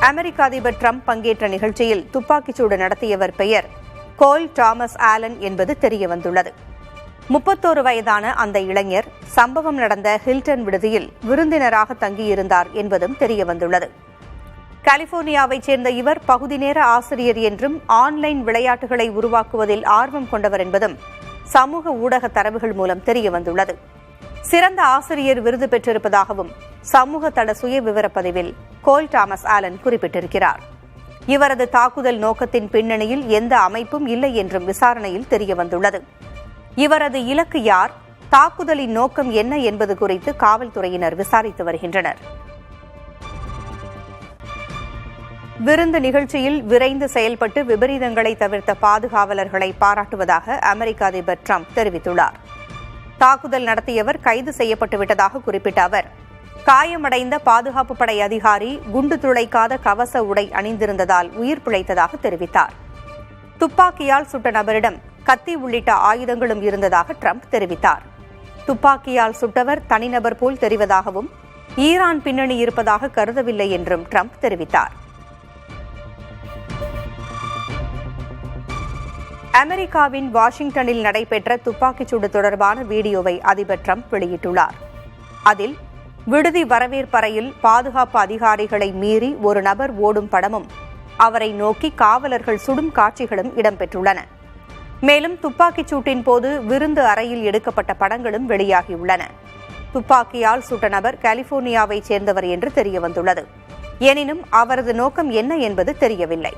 அமெரிக்க அதிபர் டிரம்ப் பங்கேற்ற நிகழ்ச்சியில் துப்பாக்கிச்சூடு நடத்தியவர் பெயர் கோல் தாமஸ் ஆலன் என்பது தெரியவந்துள்ளது. 31 வயதான அந்த இளைஞர் சம்பவம் நடந்த ஹில்டன் விடுதியில் விருந்தினராக தங்கியிருந்தார் என்பதும் தெரியவந்துள்ளது. கலிபோர்னியாவைச் சேர்ந்த இவர் பகுதி நேர ஆசிரியர் என்றும் ஆன்லைன் விளையாட்டுகளை உருவாக்குவதில் ஆர்வம் கொண்டவர் என்பதும் சமூக ஊடக தரவுகள் மூலம் தெரியவந்துள்ளது. சிறந்த ஆசிரியர் விருது பெற்றிருப்பதாகவும் சமூக தள சுய விவரப்பதிவில் கோல் தாமஸ் ஆலன் குறிப்பிட்டிருக்கிறார். இவரது தாக்குதல் நோக்கத்தின் பின்னணியில் எந்த அமைப்பும் இல்லை என்றும் விசாரணையில் தெரியவந்துள்ளது. இவரது இலக்கு யார், தாக்குதலின் நோக்கம் என்ன என்பது குறித்து காவல்துறையினர் விசாரித்து வருகின்றனர். விருந்து நிகழ்ச்சியில் விரைந்து செயல்பட்டு விபரீதங்களை தவிர்த்த பாதுகாவலர்களை பாராட்டுவதாக அமெரிக்க அதிபர் டிரம்ப் தெரிவித்துள்ளார். தாக்குதல் நடத்தியவர் கைது செய்யப்பட்டுவிட்டதாக குறிப்பிட்ட அவர், காயமடைந்த பாதுகாப்பு படை அதிகாரி குண்டு துளைக்காத கவச உடை அணிந்திருந்ததால் உயிர் பிழைத்ததாக தெரிவித்தார். துப்பாக்கியால் சுட்ட நபரிடம் கத்தி உள்ளிட்ட ஆயுதங்களும் இருந்ததாக டிரம்ப் தெரிவித்தார். துப்பாக்கியால் சுட்டவர் தனிநபர் போல் தெரிவதாகவும் ஈரான் பின்னணி இருப்பதாக கருதவில்லை என்றும் டிரம்ப் தெரிவித்தார். அமெரிக்காவின் வாஷிங்டனில் நடைபெற்ற துப்பாக்கிச்சூடு தொடர்பான வீடியோவை அதிபர் டிரம்ப் வெளியிட்டுள்ளார். அதில் விடுதி வரவேற்பறையில் பாதுகாப்பு அதிகாரிகளை மீறி ஒரு நபர் ஓடும் படமும் அவரை நோக்கி காவலர்கள் சுடும் காட்சிகளும் இடம்பெற்றுள்ளன. மேலும் துப்பாக்கிச் சூட்டின் போது விருந்து அறையில் எடுக்கப்பட்ட படங்களும் வெளியாகியுள்ளன. துப்பாக்கியால் சுட்ட நபர் கலிபோர்னியாவைச் சேர்ந்தவர் என்று தெரியவந்துள்ளது. எனினும் அவரது நோக்கம் என்ன என்பது தெரியவில்லை.